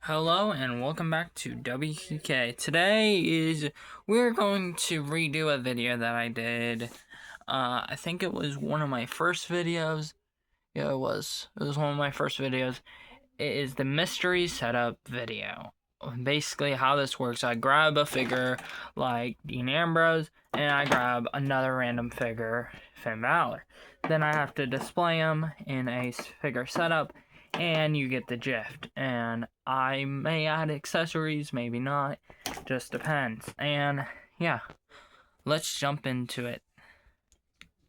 Hello and welcome back to WQK. Today we're going to redo a video that I did. I think it was one of my first videos. Yeah, it was. It was one of my first videos. It is the mystery setup video. Basically, how this works: I grab a figure like Dean Ambrose, and I grab another random figure, Finn Balor. Then I have to display them in a figure setup, and you get the gist. And I may add accessories, maybe not, just depends. And yeah, let's jump into it.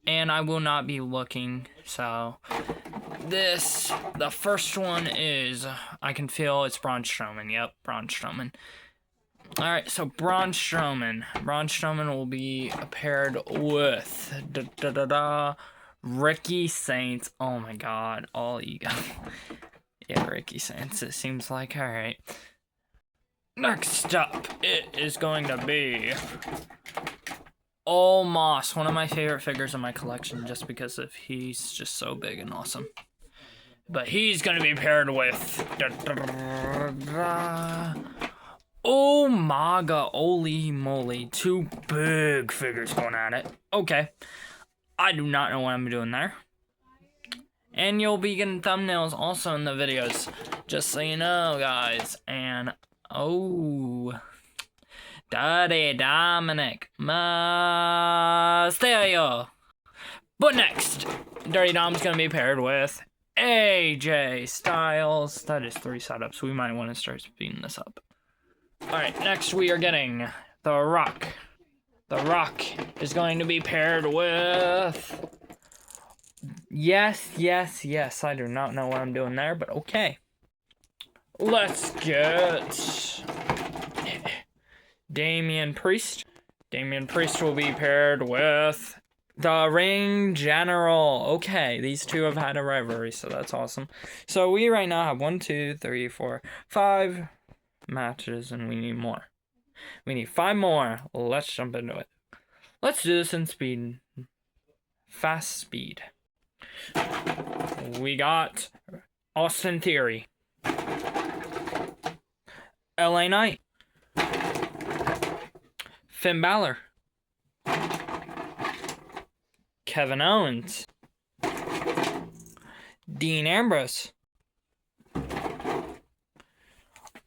And I will not be looking, so the first one is, I can feel it's Braun Strowman. Yep, Braun Strowman. Alright, so Braun Strowman. Braun Strowman will be paired with Ricky Saints. Oh my god, all ego. Yeah, Ricky Saints, it seems like. Alright. Next up, it is going to be Omos, one of my favorite figures in my collection, just because of he's just so big and awesome. But he's gonna be paired with oh my god, holy moly, two big figures going at it. Okay, I do not know what I'm doing there. And you'll be getting thumbnails also in the videos, just so you know, guys. And oh, Daddy Dominic Mysterio. But next, Dirty Dom's gonna be paired with AJ Styles. That is 3 setups. We might want to start speeding this up. Alright, next we are getting The Rock. The Rock is going to be paired with... Yes. I do not know what I'm doing there, but okay. Let's get... Damian Priest. Damian Priest will be paired with the Ring General. Okay, these two have had a rivalry, so that's awesome. So we right now have 1, 2, 3, 4, 5 matches, and we need more. We need 5 more. Let's jump into it. Let's do this in speed. Fast speed. We got Austin Theory. LA Knight. Finn Balor. Kevin Owens. Dean Ambrose.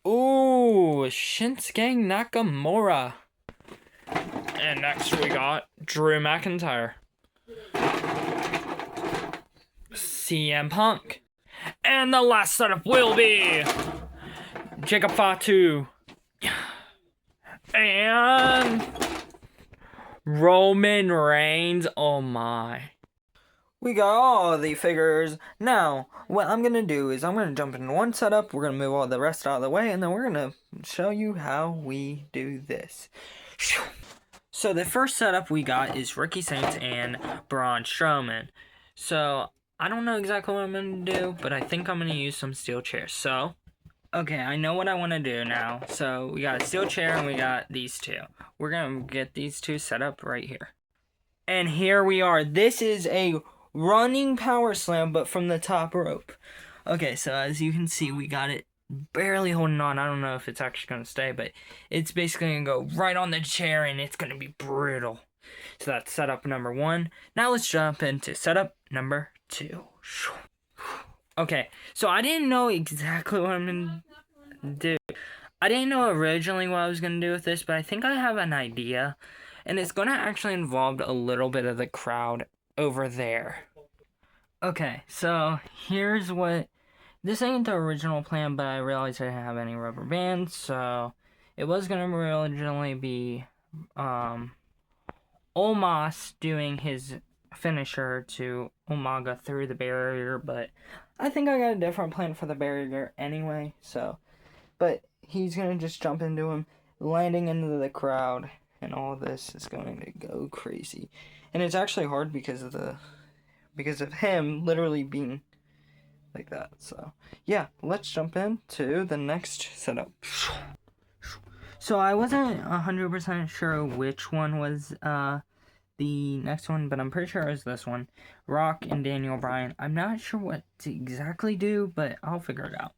Ooh, Shinsuke Nakamura. And next we got Drew McIntyre. CM Punk. And the last setup will be Jacob Fatu. And Roman Reigns. Oh my. We got all the figures. Now, what I'm going to do is I'm going to jump into one setup. We're going to move all the rest out of the way. And then we're going to show you how we do this. So the first setup we got is Ricky Saints and Braun Strowman. So I don't know exactly what I'm going to do, but I think I'm going to use some steel chairs. So, okay, I know what I want to do now. So we got a steel chair and we got these two. We're going to get these two set up right here. And here we are. This is a running power slam, but from the top rope. Okay, so as you can see, we got it barely holding on. I don't know if it's actually going to stay, but it's basically going to go right on the chair, and it's going to be brittle. So that's setup number 1. Now let's jump into setup number 2. Okay, so I didn't know exactly what I'm going to do. I didn't know originally what I was going to do with this, but I think I have an idea. And it's going to actually involve a little bit of the crowd over there. Okay, so here's what... This ain't the original plan, but I realized I didn't have any rubber bands, so... It was going to originally be... Omos doing his finisher to Umaga through the barrier, but... I think I got a different plan for the barrier anyway, so... But he's going to just jump into him, landing into the crowd... And all this is going to go crazy. And it's actually hard because of him literally being like that. So, yeah, let's jump into the next setup. So, I wasn't 100% sure which one was the next one, but I'm pretty sure it was this one. Rock and Daniel Bryan. I'm not sure what to exactly do, but I'll figure it out.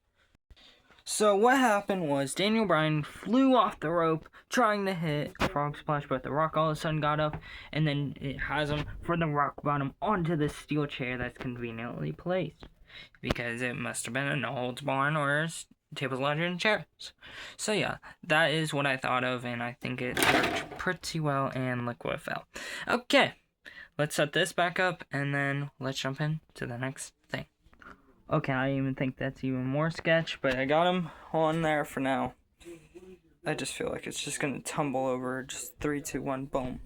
So what happened was Daniel Bryan flew off the rope trying to hit a frog splash, but the Rock all of a sudden got up, and then it has him for the rock bottom onto the steel chair that's conveniently placed. Because it must have been a no holds barn or Tables, Legend chairs. So yeah, that is what I thought of, and I think it worked pretty well, and look what fell. Okay, let's set this back up, and then let's jump into the next thing. Okay, I even think that's even more sketch, but I got him on there for now. I just feel like it's just gonna tumble over. Just 3, 2, 1, boom.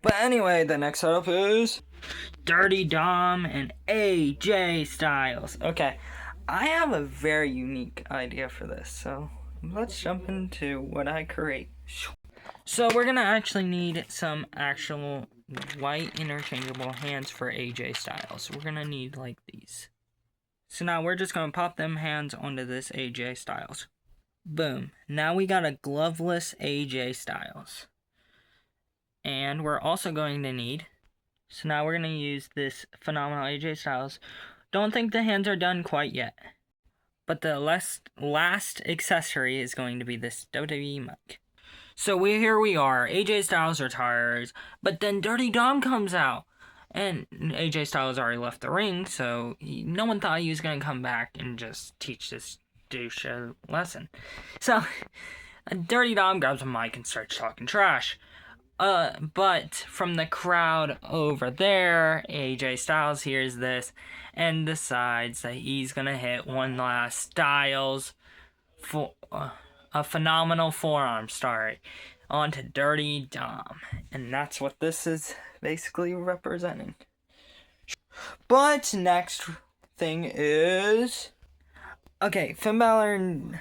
But anyway, the next setup is Dirty Dom and AJ Styles. Okay, I have a very unique idea for this, so let's jump into what I create. So we're gonna actually need some actual white interchangeable hands for AJ Styles. We're gonna need like these. So now we're just going to pop them hands onto this AJ Styles. Boom. Now we got a gloveless AJ Styles. And we're also going to need... So now we're going to use this phenomenal AJ Styles. Don't think the hands are done quite yet. But the last accessory is going to be this WWE mic. So here we are. AJ Styles retires. But then Dirty Dom comes out. And AJ Styles already left the ring, so no one thought he was going to come back and just teach this douche a lesson. So, Dirty Dom grabs a mic and starts talking trash. But from the crowd over there, AJ Styles hears this and decides that he's going to hit one last Styles for a phenomenal forearm, onto Dirty Dom. And that's what this is basically representing. But next thing is... Okay, Finn Balor and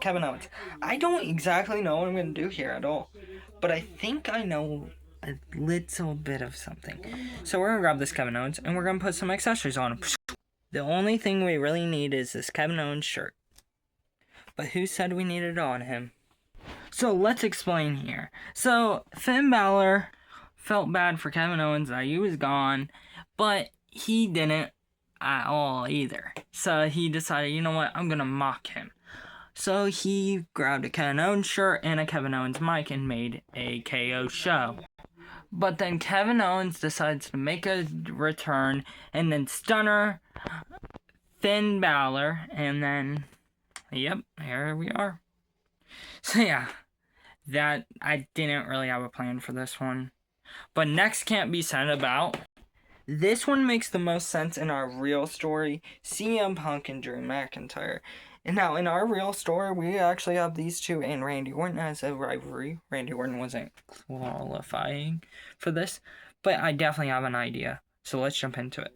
Kevin Owens. I don't exactly know what I'm going to do here at all. But I think I know a little bit of something. So we're going to grab this Kevin Owens and we're going to put some accessories on him. The only thing we really need is this Kevin Owens shirt. But who said we needed it on him? So let's explain here. So Finn Balor felt bad for Kevin Owens that he was gone, but he didn't at all either. So he decided, you know what, I'm going to mock him. So he grabbed a Kevin Owens shirt and a Kevin Owens mic and made a KO show. But then Kevin Owens decides to make a return and then stunner Finn Balor, and then, yep, here we are. So yeah, that I didn't really have a plan for this one. But next can't be said about. This one makes the most sense in our real story, CM Punk and Drew McIntyre. And now in our real story, we actually have these two and Randy Orton as a rivalry. Randy Orton wasn't qualifying for this, but I definitely have an idea. So let's jump into it.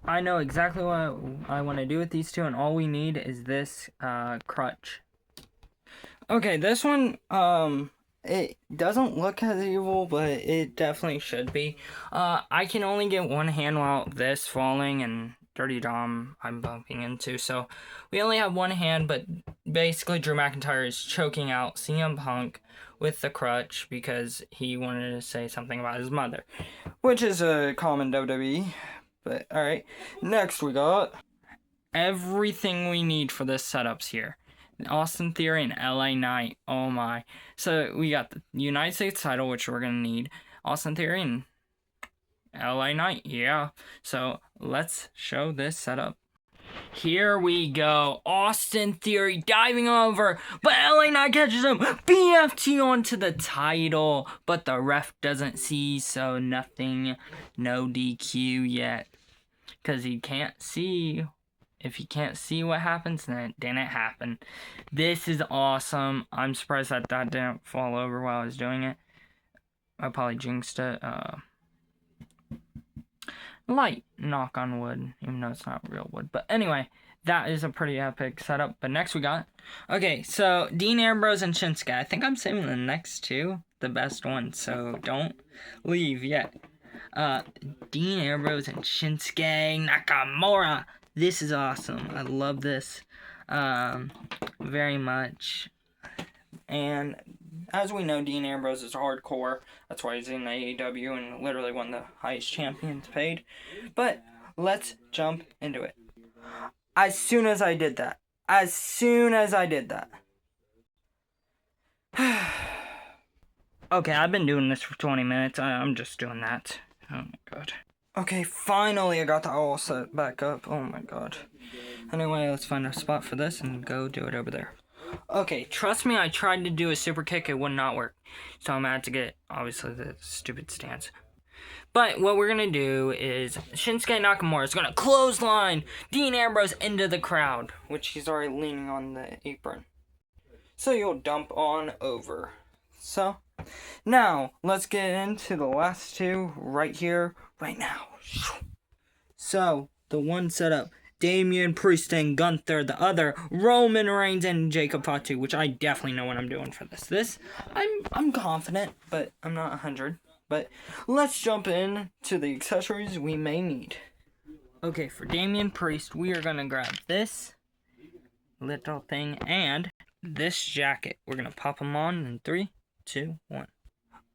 I know exactly what I want to do with these two, and all we need is this crutch. Okay, this one, it doesn't look as evil, but it definitely should be. I can only get one hand while this falling, and Dirty Dom I'm bumping into, so we only have one hand, but basically Drew McIntyre is choking out CM Punk with the crutch because he wanted to say something about his mother, which is a common WWE, but alright. Next we got everything we need for this setup's here. Austin Theory and LA Knight. Oh my. So we got the United States title, which we're going to need. Austin Theory and LA Knight. Yeah. So let's show this setup. Here we go. Austin Theory diving over, but LA Knight catches him. BFT onto the title, but the ref doesn't see, so nothing. No DQ yet. Because he can't see. If you can't see what happens, then it didn't happen. This is awesome. I'm surprised that didn't fall over while I was doing it. I probably jinxed it. Light knock on wood, even though it's not real wood. But anyway, that is a pretty epic setup. But next we got... Okay, so Dean Ambrose and Shinsuke. I think I'm saving the next two, the best ones. So don't leave yet. Dean Ambrose and Shinsuke Nakamura. This is awesome. I love this very much. And as we know, Dean Ambrose is hardcore. That's why he's in AEW and literally one of the highest champions paid. But let's jump into it. As soon as I did that, as soon as I did that. Okay, I've been doing this for 20 minutes. I'm just doing that. Oh my god. Okay, finally I got the all set back up. Oh my god. Anyway, let's find a spot for this and go do it over there. Okay, trust me, I tried to do a super kick. It would not work. So I'm going to have to get, obviously, the stupid stance. But what we're going to do is Shinsuke Nakamura is going to clothesline Dean Ambrose into the crowd, which he's already leaning on the apron. So you'll dump on over. So, now, let's get into the last two right here, right now. So, the one setup, Damian Priest and Gunther. The other, Roman Reigns and Jacob Fatu, which I definitely know what I'm doing for this. I'm confident, but I'm not 100. But let's jump in to the accessories we may need. Okay, for Damian Priest, we are going to grab this little thing and this jacket. We're going to pop them on in 3, 2, 1.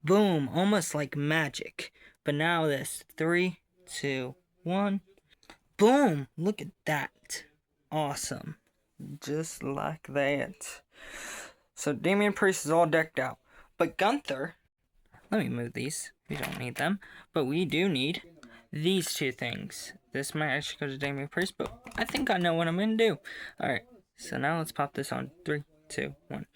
Boom, almost like magic. But now this, 3, 2, 1. Boom, look at that. Awesome. Just like that. So Damian Priest is all decked out. But Gunther, let me move these. We don't need them. But we do need these two things. This might actually go to Damian Priest, but I think I know what I'm going to do. Alright, so now let's pop this on. 3, 2, 1.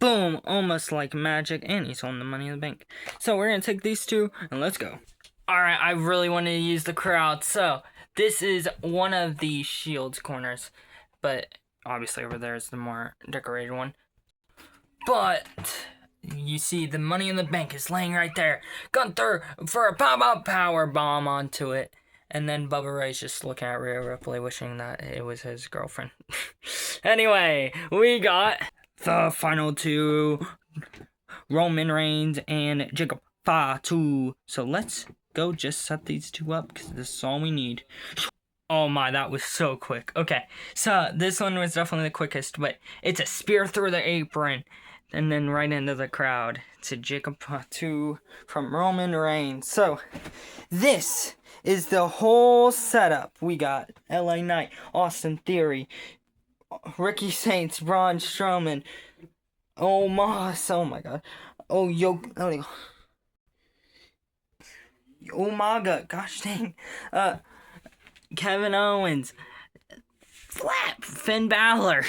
Boom, almost like magic. And he's holding the Money in the Bank. So we're going to take these two and let's go. Alright, I really wanted to use the crowd. So this is one of the Shield's corners. But obviously over there is the more decorated one. But you see the Money in the Bank is laying right there. Gunther for a pop-up power bomb onto it. And then Bubba Ray's just looking at Rhea Ripley wishing that it was his girlfriend. Anyway, we got the final two, Roman Reigns and Jacob Fatu. So let's go just set these two up because this is all we need. Oh my, that was so quick. Okay, so this one was definitely the quickest, but it's a spear through the apron. And then right into the crowd. It's a Jacob Fatu from Roman Reigns. So, this is the whole setup. We got LA Knight, Austin Theory, Ricky Saints, Braun Strowman, Omos, oh my god. Umaga, gosh dang. Kevin Owens, Finn Balor.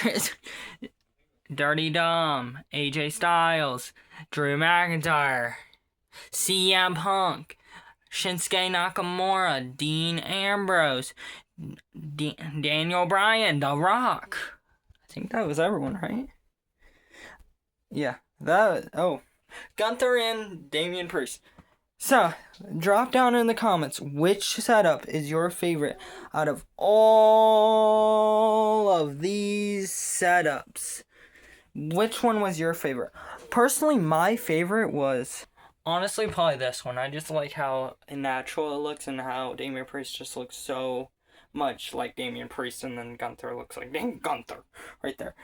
Dirty Dom, AJ Styles, Drew McIntyre, CM Punk, Shinsuke Nakamura, Dean Ambrose, Daniel Bryan, The Rock. I think that was everyone, right? Yeah, Gunther and Damian Priest. So, drop down in the comments which setup is your favorite out of all of these setups. Which one was your favorite? Personally, my favorite was honestly probably this one. I just like how natural it looks and how Damian Priest just looks so much like Damian Priest, and then Gunther looks like dang Gunther right there.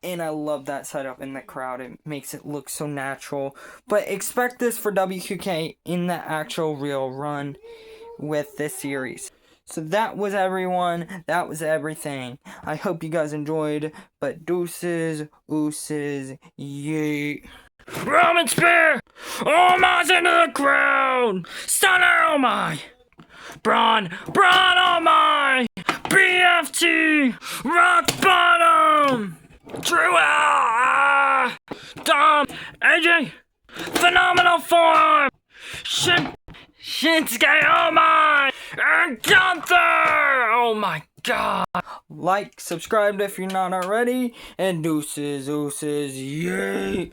And I love that setup in the crowd. It makes it look so natural. But expect this for WQK in the actual real run with this series. So that was everyone. That was everything. I hope you guys enjoyed. But deuces, ooses, yay. Roman Spear! Oh my, into the crowd! Stunner, oh my! Braun, oh my! BFT! Rock bottom! Drew, Dom, AJ, phenomenal form! Shinsuke, oh my! And Gunther! Oh my god! Like, subscribe if you're not already, and deuces, yay!